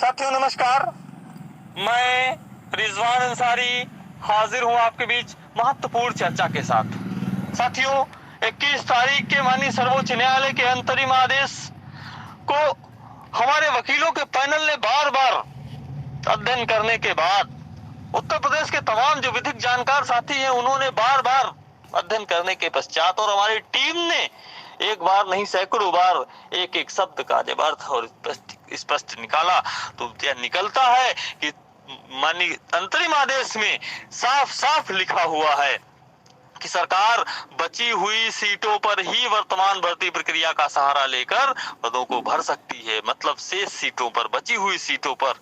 साथियों नमस्कार, मैं रिजवान अंसारी हाजिर हूं आपके बीच महत्वपूर्ण चर्चा के साथ। साथियों, 21 तारीख के माननीय सर्वोच्च न्यायालय के अंतरिम आदेश को हमारे वकीलों के पैनल ने बार बार अध्ययन करने के बाद, उत्तर प्रदेश के तमाम जो विधिक जानकार साथी हैं उन्होंने बार बार अध्ययन करने के पश्चात और हमारी टीम ने एक बार नहीं सैकड़ों बार एक एक शब्द का जब अर्थ और स्पष्ट निकाला, तो यह निकलता है कि माननीय अंतरिम आदेश में साफ साफ लिखा हुआ है कि सरकार बची हुई सीटों पर ही वर्तमान भर्ती प्रक्रिया का सहारा लेकर पदों को भर सकती है। मतलब शेष सीटों पर, बची हुई सीटों पर।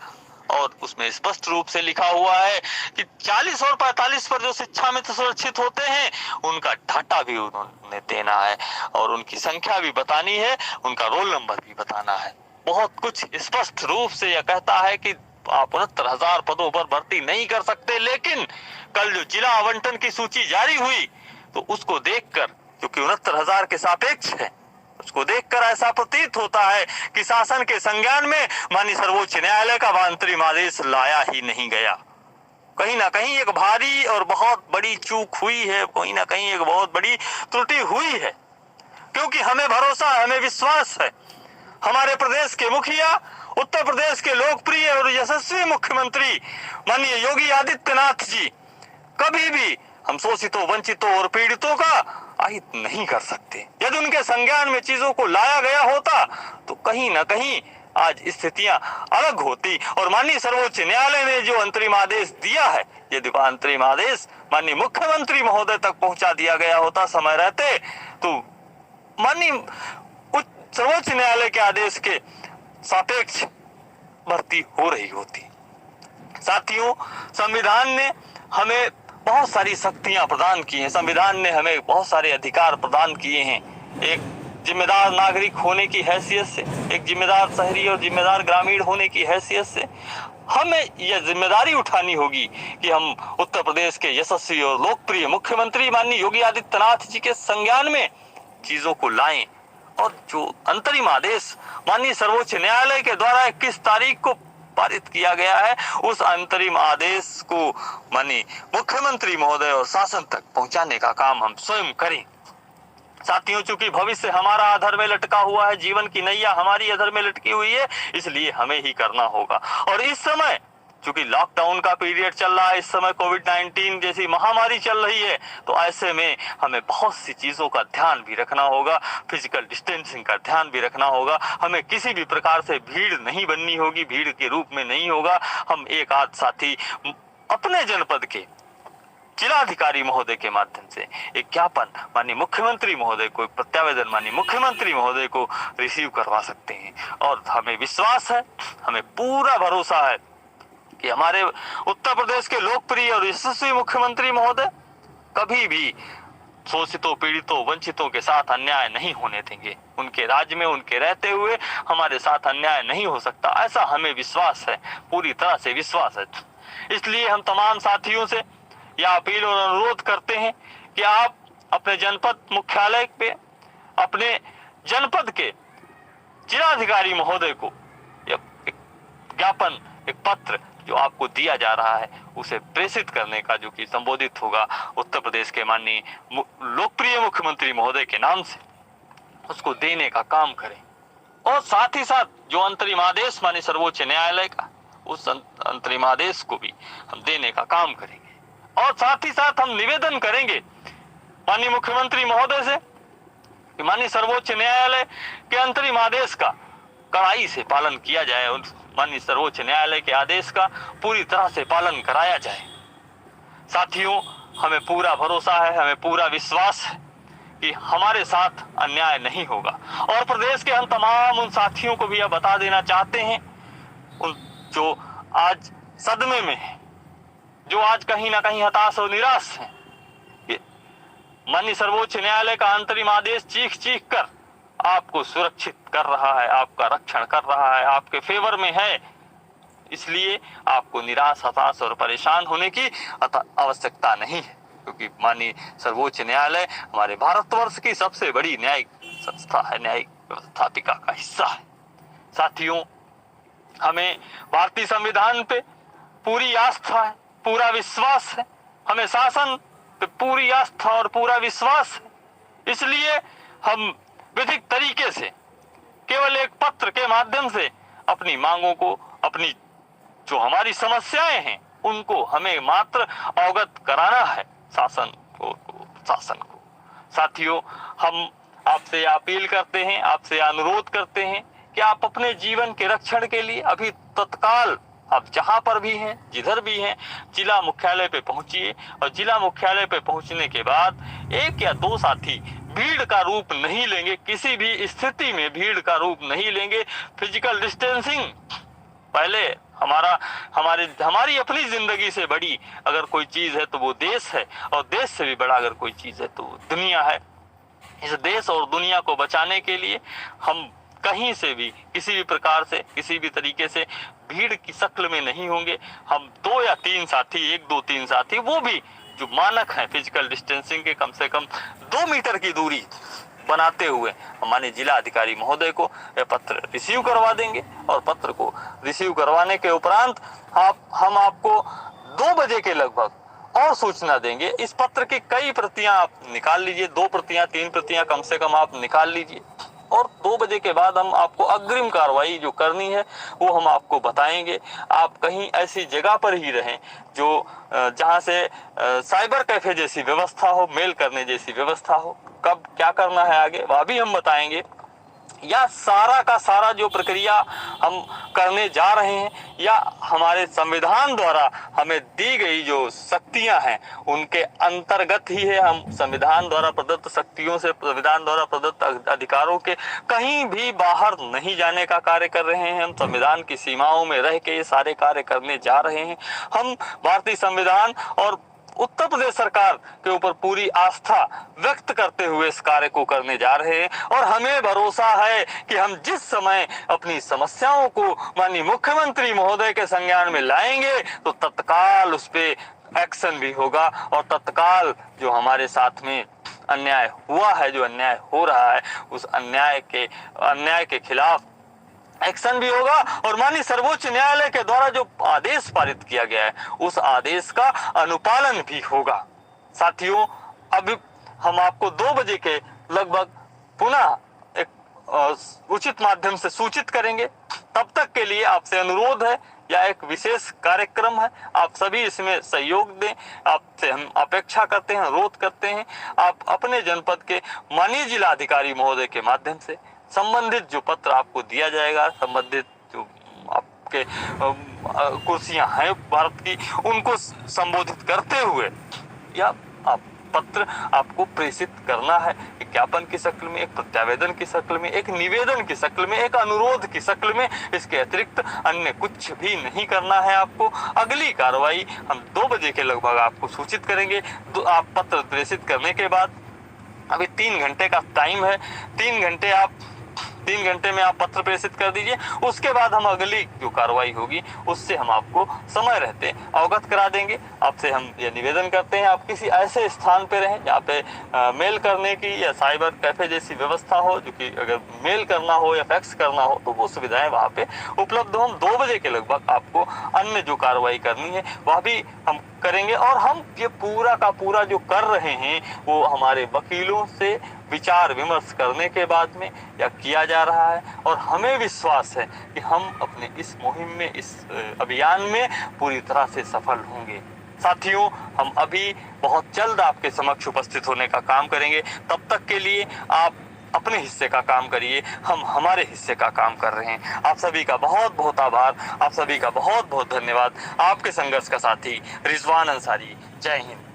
और उसमें स्पष्ट रूप से लिखा हुआ है कि 40 और 45 पर जो शिक्षा मित्र सुरक्षित होते हैं उनका डाटा भी उन्होंने देना है और उनकी संख्या भी बतानी है, उनका रोल नंबर भी बताना है। बहुत कुछ स्पष्ट रूप से यह कहता है कि आप 69,000 पदों पर भर्ती नहीं कर सकते। लेकिन कल जो जिला आवंटन की सूची जारी हुई तो उसको देखकर, क्योंकि 69,000 के सापेक्ष है, उसको देखकर ऐसा प्रतीत होता है कि शासन के संज्ञान में माननीय सर्वोच्च न्यायालय का अंतरिम आदेश लाया ही नहीं गया। कहीं ना कहीं एक भारी और बहुत बड़ी चूक हुई है, कहीं ना कहीं एक बहुत बड़ी त्रुटि हुई है। क्योंकि हमें भरोसा, हमें विश्वास है हमारे प्रदेश के मुखिया, उत्तर प्रदेश के लोकप्रिय और यशस्वी मुख्यमंत्री माननीय योगी आदित्यनाथ जी कभी भी हम शोषितों, वंचितों और पीड़ितों का अहित नहीं कर सकते। यदि उनके संज्ञान में चीजों को लाया गया होता तो कहीं ना कहीं आज स्थितियां अलग होती। और माननीय सर्वोच्च न्यायालय ने जो अंतरिम आदेश दिया है, यदि वह अंतरिम आदेश माननीय मुख्यमंत्री महोदय तक पहुंचा दिया गया होता समय रहते, तो माननीय सर्वोच्च न्यायालय के आदेश के सापेक्ष भर्ती हो रही होती। साथियों, संविधान ने हमें बहुत सारी शक्तियां प्रदान की हैं, संविधान ने हमें बहुत सारे अधिकार प्रदान किए हैं। एक जिम्मेदार नागरिक होने की हैसियत से, एक जिम्मेदार शहरी और जिम्मेदार ग्रामीण होने की हैसियत से हमें यह जिम्मेदारी उठानी होगी कि हम उत्तर प्रदेश के यशस्वी और लोकप्रिय मुख्यमंत्री माननीय योगी आदित्यनाथ जी के संज्ञान में चीजों को लाएं। और जो अंतरिम आदेश माननीय सर्वोच्च न्यायालय के द्वारा 21 तारीख को पारित किया गया है, उस अंतरिम आदेश को माननीय मुख्यमंत्री महोदय और शासन तक पहुंचाने का काम हम स्वयं करें। साथियों, चूंकि भविष्य हमारा अधर में लटका हुआ है, जीवन की नैया हमारी अधर में लटकी हुई है, इसलिए हमें ही करना होगा। और इस समय चूंकि लॉकडाउन का पीरियड चल रहा है, इस समय कोविड-19 जैसी महामारी चल रही है, तो ऐसे में हमें बहुत सी चीजों का ध्यान भी रखना होगा, फिजिकल डिस्टेंसिंग का ध्यान भी रखना होगा। हमें किसी भी प्रकार से भीड़ नहीं बननी होगी, भीड़ के रूप में नहीं होगा। हम एक आध साथी अपने जनपद के जिलाधिकारी महोदय के माध्यम से एक ज्ञापन माननीय मुख्यमंत्री महोदय को, प्रत्यावेदन माननीय मुख्यमंत्री महोदय को रिसीव करवा सकते हैं। और हमें विश्वास है, हमें पूरा भरोसा है कि हमारे उत्तर प्रदेश के लोकप्रिय और यशस्वी मुख्यमंत्री महोदय कभी भी शोषितों, पीड़ितों, वंचितों के साथ अन्याय नहीं होने देंगे। उनके राज्य में, उनके रहते हुए हमारे साथ अन्याय नहीं हो सकता, ऐसा हमें विश्वास है, पूरी तरह से विश्वास है। इसलिए हम तमाम साथियों से यह अपील और अनुरोध करते हैं कि आप अपने जनपद मुख्यालय पे, अपने जनपद के जिलाधिकारी महोदय को एक ज्ञापन, एक पत्र जो आपको दिया जा रहा है उसे प्रेषित करने का, जो कि संबोधित होगा उत्तर प्रदेश के माननीय लोकप्रिय मुख्यमंत्री महोदय के नाम से, उसको देने का काम करें। और साथ ही साथ जो अंतरिम आदेश माननीय सर्वोच्च न्यायालय का, उस अंतरिम आदेश को भी हम देने का काम करेंगे। और साथ ही साथ हम निवेदन करेंगे माननीय मुख्यमंत्री महोदय से कि माननीय सर्वोच्च न्यायालय के अंतरिम आदेश का कड़ाई से पालन किया जाए, माननीय सर्वोच्च न्यायालय के आदेश का पूरी तरह से पालन कराया जाए। साथियों, हमें पूरा भरोसा है, हमें पूरा विश्वास है कि हमारे साथ अन्याय नहीं होगा। और प्रदेश के हम तमाम उन साथियों को भी यह बता देना चाहते हैं, उन जो आज सदमे में है, जो आज कहीं ना कहीं हताश और निराश है, माननीय सर्वोच्च न्यायालय का अंतरिम आदेश चीख चीख कर आपको सुरक्षित कर रहा है, आपका रक्षण कर रहा है, आपके फेवर में है। इसलिए आपको निराश, हताश और परेशान होने की आवश्यकता नहीं है, क्योंकि माननीय सर्वोच्च न्यायालय हमारे भारतवर्ष की सबसे बड़ी न्यायिक संस्था है, न्यायिक व्यवस्थापिका का हिस्सा है। साथियों, हमें भारतीय संविधान पे पूरी आस्था है, पूरा विश्वास है, हमें शासन पे पूरी आस्था और पूरा विश्वास है। इसलिए हम विधिक तरीके से केवल एक पत्र के माध्यम से अपनी मांगों को, अपनी जो हमारी समस्याएं हैं उनको हमें मात्र अवगत कराना है शासन को। साथियों, हम आपसे अपील करते हैं, आपसे अनुरोध करते हैं कि आप अपने जीवन के रक्षण के लिए अभी तत्काल आप जहां पर भी हैं, जिधर भी हैं, जिला मुख्यालय पे पहुंचिए। और जिला मुख्यालय पे पहुंचने के बाद एक या दो साथी भीड़ का रूप नहीं लेंगे, किसी भी स्थिति में भीड़ का रूप नहीं लेंगे। फिजिकल डिस्टेंसिंग पहले हमारी अपनी जिंदगी से बड़ी अगर कोई चीज है तो वो देश है, और देश से भी बड़ा अगर कोई चीज है तो दुनिया है। इस देश और दुनिया को बचाने के लिए हम कहीं से भी, किसी भी प्रकार से, किसी भी तरीके से भीड़ की शक्ल में नहीं होंगे। हम 2 या 3 साथी, 1, 2, 3 साथी, वो भी जो मानक है फिजिकल डिस्टेंसिंग के कम से कम 2 मीटर की दूरी बनाते हुए हमारे जिला अधिकारी महोदय को यह पत्र रिसीव करवा देंगे। और पत्र को रिसीव करवाने के उपरांत हम आपको 2 बजे के लगभग और सूचना देंगे। इस पत्र की कई प्रतियां आप निकाल लीजिए, 2 प्रतियां, 3 प्रतियां कम से कम आप निकाल लीजिए। और 2 बजे के बाद हम आपको अग्रिम कार्रवाई जो करनी है वो हम आपको बताएंगे। आप कहीं ऐसी जगह पर ही रहें जो जहां से साइबर कैफे जैसी व्यवस्था हो, मेल करने जैसी व्यवस्था हो। कब क्या करना है आगे वह भी हम बताएंगे। या सारा का सारा जो प्रक्रिया हम करने जा रहे हैं, या हमारे संविधान द्वारा हमें दी गई जो शक्तियां हैं उनके अंतर्गत ही है। हम संविधान द्वारा प्रदत्त शक्तियों से, संविधान द्वारा प्रदत्त अधिकारों के कहीं भी बाहर नहीं जाने का कार्य कर रहे हैं। हम संविधान की सीमाओं में रह के ये सारे कार्य करने जा रहे हैं। हम भारतीय संविधान और उत्तर प्रदेश सरकार के ऊपर पूरी आस्था व्यक्त करते हुए इस कार्य को करने जा रहे हैं। और हमें भरोसा है कि हम जिस समय अपनी समस्याओं को माननीय मुख्यमंत्री महोदय के संज्ञान में लाएंगे तो तत्काल उस पे एक्शन भी होगा, और तत्काल जो हमारे साथ में अन्याय हुआ है, जो अन्याय हो रहा है, उस अन्याय के खिलाफ एक्शन भी होगा। और माननीय सर्वोच्च न्यायालय के द्वारा जो आदेश पारित किया गया है उस आदेश का अनुपालन भी होगा। साथियों, अभी हम आपको 2 बजे के लगभग पुनः एक उचित माध्यम से सूचित करेंगे। तब तक के लिए आपसे अनुरोध है, या एक विशेष कार्यक्रम है, आप सभी इसमें सहयोग दें। आपसे हम अपेक्षा करते हैं, अनुरोध करते हैं, आप अपने जनपद के माननीय जिला अधिकारी महोदय के माध्यम से संबंधित जो पत्र आपको दिया जाएगा, संबंधित जो आपके कुर्सियां हैं भारत की, उनको संबोधित करते हुए या आप पत्र आपको प्रेषित करना है। एक ज्ञापन की शक्ल में, एक प्रत्यावेदन की शक्ल में, एक निवेदन की शक्ल में, एक अनुरोध की शक्ल में। इसके अतिरिक्त अन्य कुछ भी नहीं करना है आपको। अगली कार्रवाई हम 2 बजे के लगभग आपको सूचित करेंगे। आप पत्र प्रेषित करने के बाद अभी 3 घंटे का टाइम है। 3 घंटे में आप पत्र प्रेषित कर दीजिए। उसके बाद हम अगली जो कार्रवाई होगी उससे हम आपको समय रहते अवगत करा देंगे। आपसे हम ये निवेदन करते हैं, आप किसी ऐसे स्थान पे रहें जहाँ पे मेल करने की या साइबर कैफे जैसी व्यवस्था हो, जो कि अगर मेल करना हो या फैक्स करना हो तो वो सुविधाएं वहाँ पे उपलब्ध हो। हम 2 बजे के लगभग आपको अन्य जो कार्रवाई करनी है वह भी हम करेंगे। और हम ये पूरा का पूरा जो कर रहे हैं वो हमारे वकीलों से विचार विमर्श करने के बाद में या किया जा रहा है। और हमें विश्वास है कि हम अपने इस मुहिम में, इस अभियान में पूरी तरह से सफल होंगे। साथियों, हम अभी बहुत जल्द आपके समक्ष उपस्थित होने का काम करेंगे। तब तक के लिए आप अपने हिस्से का काम करिए, हम हमारे हिस्से का काम कर रहे हैं। आप सभी का बहुत बहुत आभार, आप सभी का बहुत बहुत धन्यवाद। आपके संघर्ष का साथी रिजवान अंसारी। जय हिंद।